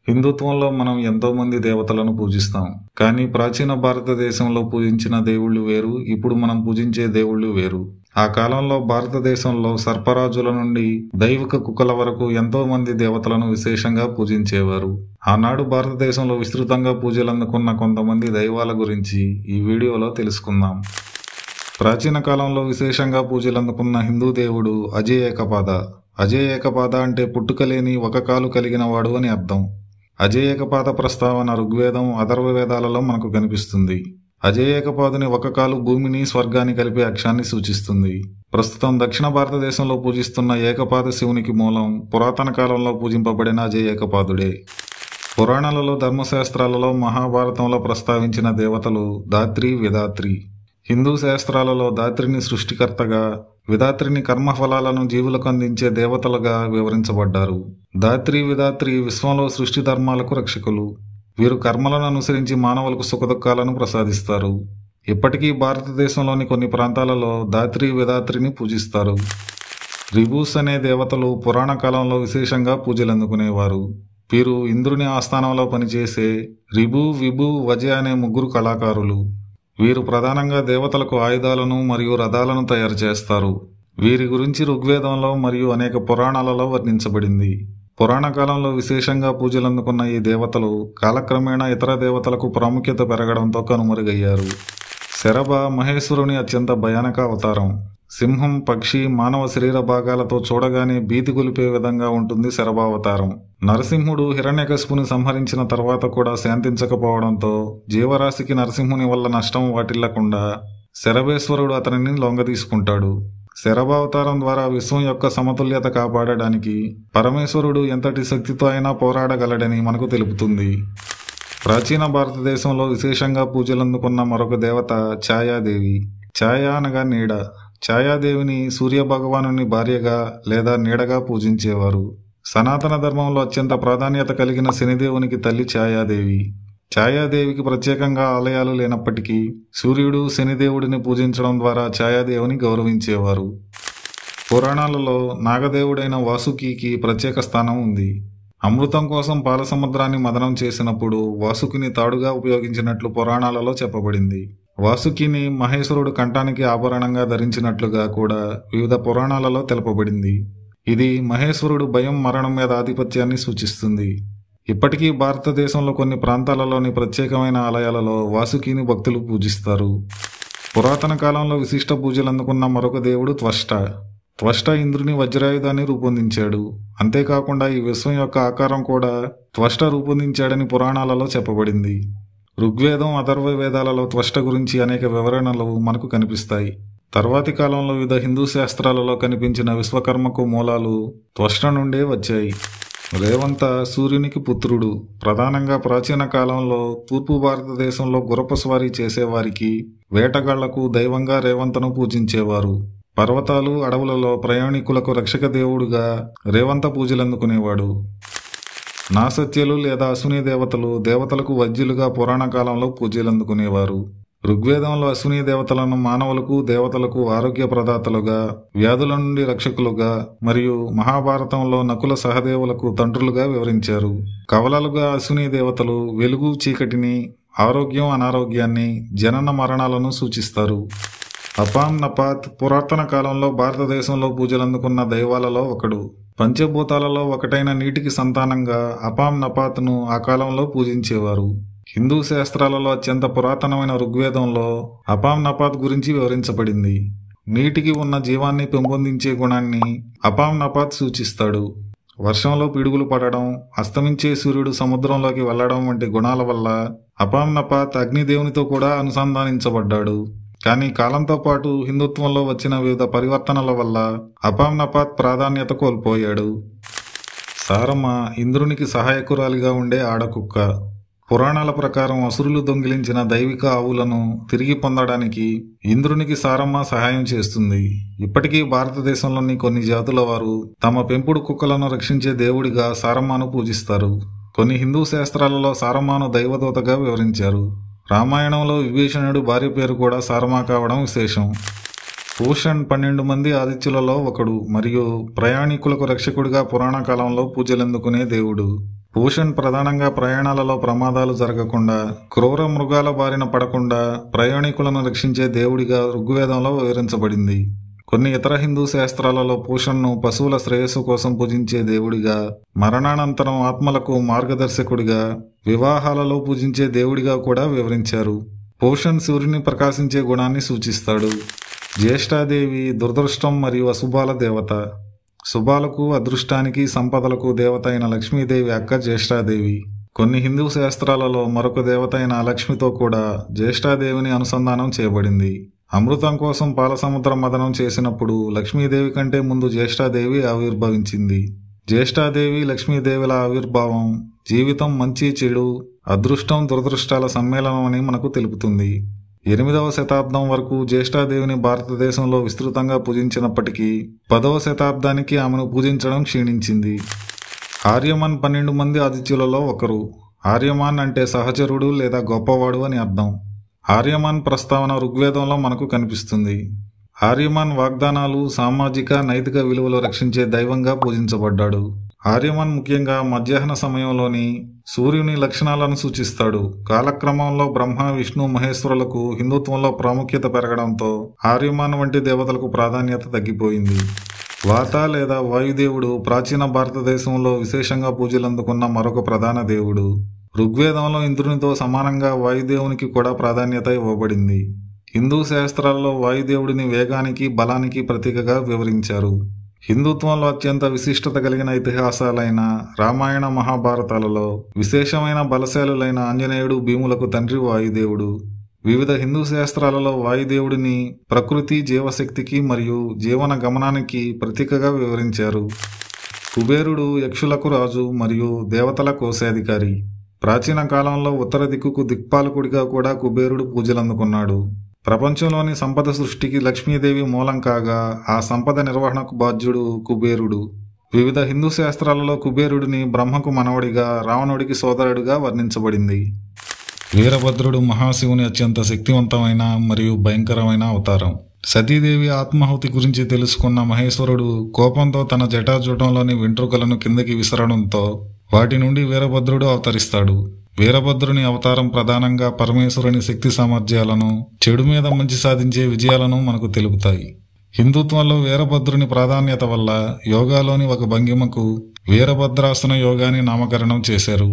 హిందుత్వంలో మనం ఎంతో మంది దేవతలను పూజిస్తాం. కానీ ప్రాచీన భారతదేశంలో పూజించిన దేవుళ్ళు వేరు, ఇప్పుడు మనం పూజించే దేవుళ్ళు వేరు. ఆ కాలంలో భారతదేశంలో సర్పరాజుల నుండి దైవిక కుక్కల వరకు ఎంతో మంది దేవతలను విశేషంగా పూజించేవారు. ఆనాడు భారతదేశంలో విస్తృతంగా పూజలందుకున్న కొంతమంది దైవాల గురించి ఈ వీడియోలో తెలుసుకుందాం. ప్రాచీన కాలంలో విశేషంగా పూజలందుకున్న హిందూ దేవుడు అజయ్ ఏకపాద. అజయ్ ఏకపాద అంటే పుట్టుకలేని ఒక కాలు కలిగిన వాడు అని అర్థం. అజయ్ ఏకపాద ప్రస్తావన ఋగ్వేదం, అథర్వ వేదాలలో మనకు కనిపిస్తుంది. అజయ్ ఏకపాదుని ఒక కాలు భూమిని స్వర్గాన్ని కలిపే అక్షాన్ని సూచిస్తుంది. ప్రస్తుతం దక్షిణ భారతదేశంలో పూజిస్తున్న ఏకపాద శివునికి మూలం పురాతన కాలంలో పూజింపబడిన అజయ్ ఏకపాదుడే. పురాణాలలో, ధర్మశాస్త్రాలలో, మహాభారతంలో ప్రస్తావించిన దేవతలు ధాత్రి, విధాత్రి. హిందూ శాస్త్రాలలో ధాత్రిని సృష్టికర్తగా, విధాత్రిని కర్మఫలాలను జీవులకు అందించే దేవతలుగా వివరించబడ్డారు. ధాత్రి, విధాత్రి విశ్వంలో సృష్టి ధర్మాలకు రక్షకులు. వీరు కర్మలను అనుసరించి మానవులకు సుఖదుఖాలను ప్రసాదిస్తారు. ఇప్పటికీ భారతదేశంలోని కొన్ని ప్రాంతాలలో ధాత్రి, విధాత్రిని పూజిస్తారు. రిబూస్ అనే దేవతలు పురాణ కాలంలో విశేషంగా పూజలందుకునేవారు. వీరు ఇంద్రుని ఆస్థానంలో పనిచేసే రిబు, విభు, వజ అనే ముగ్గురు కళాకారులు. వీరు ప్రధానంగా దేవతలకు ఆయుధాలను మరియు రథాలను తయారు చేస్తారు. వీరి గురించి ఋగ్వేదంలో మరియు అనేక పురాణాలలో వర్ణించబడింది. పురాణ కాలంలో విశేషంగా పూజలందుకున్న ఈ దేవతలు కాలక్రమేణా ఇతర దేవతలకు ప్రాముఖ్యత పెరగడంతో కనుమరుగయ్యారు. శరభ మహేశ్వరుని అత్యంత భయానక అవతారం. సింహం, పక్షి, మానవ శరీర భాగాలతో చూడగానే భీతి గొలిపే విధంగా ఉంటుంది శరభావతారం. నరసింహుడు హిరణ్యకశిపుని సంహరించిన తర్వాత కూడా శాంతించకపోవడంతో జీవరాశికి నరసింహుని వల్ల నష్టం వాటిల్లకుండా శరభేశ్వరుడు అతనిని లొంగదీసుకుంటాడు. శరభావతారం ద్వారా విశ్వం యొక్క సమతుల్యత కాపాడడానికి పరమేశ్వరుడు ఎంతటి శక్తితో అయినా పోరాడగలడని మనకు తెలుపుతుంది. ప్రాచీన భారతదేశంలో విశేషంగా పూజలందుకున్న మరొక దేవత ఛాయాదేవి. ఛాయ అనగా నీడ. ఛాయాదేవిని సూర్యభగవానుని భార్యగా లేదా నీడగా పూజించేవారు. సనాతన ధర్మంలో అత్యంత ప్రాధాన్యత కలిగిన శనిదేవునికి తల్లి ఛాయాదేవి. ఛాయాదేవికి ప్రత్యేకంగా ఆలయాలు లేనప్పటికీ సూర్యుడు, శనిదేవుడిని పూజించడం ద్వారా ఛాయాదేవిని గౌరవించేవారు. పురాణాలలో నాగదేవుడైన వాసుకికి ప్రత్యేక స్థానం ఉంది. అమృతం కోసం పాలసముద్రాన్ని మదనం చేసినప్పుడు వాసుకిని తాడుగా ఉపయోగించినట్లు పురాణాలలో చెప్పబడింది. వాసుకిని మహేశ్వరుడు కంఠానికి ఆభరణంగా ధరించినట్లుగా కూడా వివిధ పురాణాలలో తెలుపబడింది. ఇది మహేశ్వరుడు భయం, మరణం మీద ఆధిపత్యాన్ని సూచిస్తుంది. ఇప్పటికీ భారతదేశంలో కొన్ని ప్రాంతాలలోని ప్రత్యేకమైన ఆలయాలలో వాసుకిని భక్తులు పూజిస్తారు. పురాతన కాలంలో విశిష్ట పూజలు అందుకున్న మరొక దేవుడు త్వష్ట. త్వష్ట ఇంద్రుని వజ్రాయుధాన్ని రూపొందించాడు. అంతేకాకుండా ఈ విశ్వం యొక్క ఆకారం కూడా త్వష్ట రూపొందించాడని పురాణాలలో చెప్పబడింది. ఋగ్వేదం, అథర్వ వేదాలలో త్వష్ట గురించి అనేక వివరణలు మనకు కనిపిస్తాయి. తర్వాతి కాలంలో వివిధ హిందూ శాస్త్రాలలో కనిపించిన విశ్వకర్మకు మూలాలు త్వష్ట నుండే వచ్చాయి. రేవంత సూర్యునికి పుత్రుడు. ప్రధానంగా ప్రాచీన కాలంలో తూర్పు భారతదేశంలో గుర్రపు స్వారీ చేసేవారికి, వేటగాళ్లకు దైవంగా రేవంతను పూజించేవారు. పర్వతాలు, అడవులలో ప్రయాణికులకు రక్షక దేవుడుగా రేవంత పూజలందుకునేవాడు. నాసత్యలు లేదా అశ్విని దేవతలు దేవతలకు వైద్యులుగా పురాణ కాలంలో పూజలందుకునేవారు. ఋగ్వేదంలో అశ్విని దేవతలను మానవులకు, దేవతలకు ఆరోగ్య ప్రదాతలుగా, వ్యాధుల నుండి రక్షకులుగా మరియు మహాభారతంలో నకుల సహదేవులకు తండ్రులుగా వివరించారు. కవలలుగా అశ్విని దేవతలు వెలుగు, చీకటిని, ఆరోగ్యం, అనారోగ్యాన్ని, జనన మరణాలను సూచిస్తారు. అపాం నపాత్ పురాతన కాలంలో భారతదేశంలో పూజలందుకున్న దైవాలలో ఒకడు. పంచభూతాలలో ఒకటైన నీటికి సంతానంగా అపాం నపాత్ను ఆ కాలంలో పూజించేవారు. హిందూ శాస్త్రాలలో అత్యంత పురాతనమైన ఋగ్వేదంలో అపాం నపాత్ గురించి వివరించబడింది. నీటికి ఉన్న జీవాన్ని పెంపొందించే గుణాన్ని అపాం నపాత్ సూచిస్తాడు. వర్షంలో పిడుగులు పడడం, అస్తమించే సూర్యుడు సముద్రంలోకి వెళ్లడం వంటి గుణాల వల్ల అపాం నపాత్ అగ్నిదేవునితో కూడా అనుసంధానించబడ్డాడు. కానీ కాలంతో పాటు హిందుత్వంలో వచ్చిన వివిధ పరివర్తనల వల్ల అపాం నపాత్ ప్రాధాన్యత కోల్పోయాడు. సారమ్మ ఇంద్రునికి సహాయకురాలిగా ఉండే ఆడకుక్క. పురాణాల ప్రకారం అసురులు దొంగిలించిన దైవిక ఆవులను తిరిగి పొందడానికి ఇంద్రునికి సారమ్మ సహాయం చేస్తుంది. ఇప్పటికీ భారతదేశంలోని కొన్ని జాతుల వారు తమ పెంపుడు కుక్కలను రక్షించే దేవుడిగా సారమ్మను పూజిస్తారు. కొన్ని హిందూ శాస్త్రాలలో సారమ్మను దైవదూతగా వివరించారు. రామాయణంలో విభీషణుడు భార్య పేరు కూడా సారమ్మ కావడం విశేషం. పూషణ్ 12 మంది ఆదిత్యులలో ఒకడు మరియు ప్రయాణికులకు రక్షకుడిగా పురాణ కాలంలో పూజలందుకునే దేవుడు. పోషణ్ ప్రధానంగా ప్రయాణాలలో ప్రమాదాలు జరగకుండా, క్రూర మృగాల బారిన పడకుండా ప్రయాణికులను రక్షించే దేవుడిగా ఋగ్వేదంలో వివరించబడింది. కొన్ని ఇతర హిందూ శాస్త్రాలలో పోషణ్ను పశువుల శ్రేయస్సు కోసం పూజించే దేవుడిగా, మరణానంతరం ఆత్మలకు మార్గదర్శకుడిగా, వివాహాలలో పూజించే దేవుడిగా కూడా వివరించారు. పోషణ్ సూర్యుని ప్రకాశించే గుణాన్ని సూచిస్తాడు. జ్యేష్ఠాదేవి దురదృష్టం మరియు అశుభాల దేవత. శుభాలకు, అదృష్టానికి, సంపదలకు దేవత అయిన లక్ష్మీదేవి అక్క జ్యేష్ఠాదేవి. కొన్ని హిందూ శాస్త్రాలలో మరొక దేవత అయిన లక్ష్మితో కూడా జ్యేష్ఠాదేవిని అనుసంధానం చేయబడింది. అమృతం కోసం పాలసముద్ర మదనం చేసినప్పుడు లక్ష్మీదేవి కంటే ముందు జ్యేష్ఠాదేవి ఆవిర్భవించింది. జ్యేష్ఠాదేవి లక్ష్మీదేవిల ఆవిర్భావం జీవితం మంచి చెడు, అదృష్టం దురదృష్టాల సమ్మేళనం అని మనకు తెలుపుతుంది. 8వ శతాబ్దం వరకు జ్యేష్ఠాదేవిని భారతదేశంలో విస్తృతంగా పూజించినప్పటికీ 10వ శతాబ్దానికి ఆమెను పూజించడం క్షీణించింది. ఆర్యమన్ 12 మంది ఆదిత్యులలో ఒకరు. ఆర్యమాన్ అంటే సహచరుడు లేదా గొప్పవాడు అని అర్థం. ఆర్యమాన్ ప్రస్తావన ఋగ్వేదంలో మనకు కనిపిస్తుంది. ఆర్యమాన్ వాగ్దానాలు, సామాజిక, నైతిక విలువలు రక్షించే దైవంగా పూజించబడ్డాడు. ఆర్యమాన్ ముఖ్యంగా మధ్యాహ్న సమయంలోని సూర్యుని లక్షణాలను సూచిస్తాడు. కాలక్రమంలో బ్రహ్మ, విష్ణు, మహేశ్వరులకు హిందుత్వంలో ప్రాముఖ్యత పెరగడంతో ఆర్యమాన్ వంటి దేవతలకు ప్రాధాన్యత తగ్గిపోయింది. వాత లేదా వాయుదేవుడు ప్రాచీన భారతదేశంలో విశేషంగా పూజలందుకున్న మరొక ప్రధాన దేవుడు. ఋగ్వేదంలో ఇంద్రునితో సమానంగా వాయుదేవునికి కూడా ప్రాధాన్యత ఇవ్వబడింది. హిందూ శాస్త్రాలలో వాయుదేవుడిని వేగానికి, బలానికి ప్రతీకగా వివరించారు. హిందుత్వంలో అత్యంత విశిష్టత కలిగిన ఇతిహాసాలైన రామాయణ, మహాభారతాలలో విశేషమైన బలశాలులైన ఆంజనేయుడు, భీములకు తండ్రి వాయుదేవుడు. వివిధ హిందూ శాస్త్రాలలో వాయుదేవుడిని ప్రకృతి, జీవశక్తికి మరియు జీవన గమనానికి ప్రతీకగా వివరించారు. కుబేరుడు యక్షులకు రాజు మరియు దేవతల కోశాధికారి. ప్రాచీన కాలంలో ఉత్తర దిక్కుకు దిక్పాలకుడిగా కూడా కుబేరుడు పూజలందుకున్నాడు. ప్రపంచంలోని సంపద సృష్టికి లక్ష్మీదేవి మూలం కాగా ఆ సంపద నిర్వహణకు బాధ్యుడు కుబేరుడు. వివిధ హిందూ శాస్త్రాలలో కుబేరుడిని బ్రహ్మకు మనవడిగా, రావణుడికి సోదరుడిగా వర్ణించబడింది. వీరభద్రుడు మహాశివుని అత్యంత శక్తివంతమైన మరియు భయంకరమైన అవతారం. సతీదేవి ఆత్మాహుతి గురించి తెలుసుకున్న మహేశ్వరుడు కోపంతో తన జటాజూటంలోని వెంట్రుకలను కిందకి విసరడంతో వాటి నుండి వీరభద్రుడు అవతరిస్తాడు. వీరభద్రుని అవతారం ప్రధానంగా పరమేశ్వరుని శక్తి సామర్థ్యాలను, చెడు మీద మంచి సాధించే విజయాలను మనకు తెలుపుతాయి. హిందుత్వంలో వీరభద్రుని ప్రాధాన్యత వల్ల యోగాలోని ఒక భంగిమకు వీరభద్రాసన యోగాని నామకరణం చేశారు.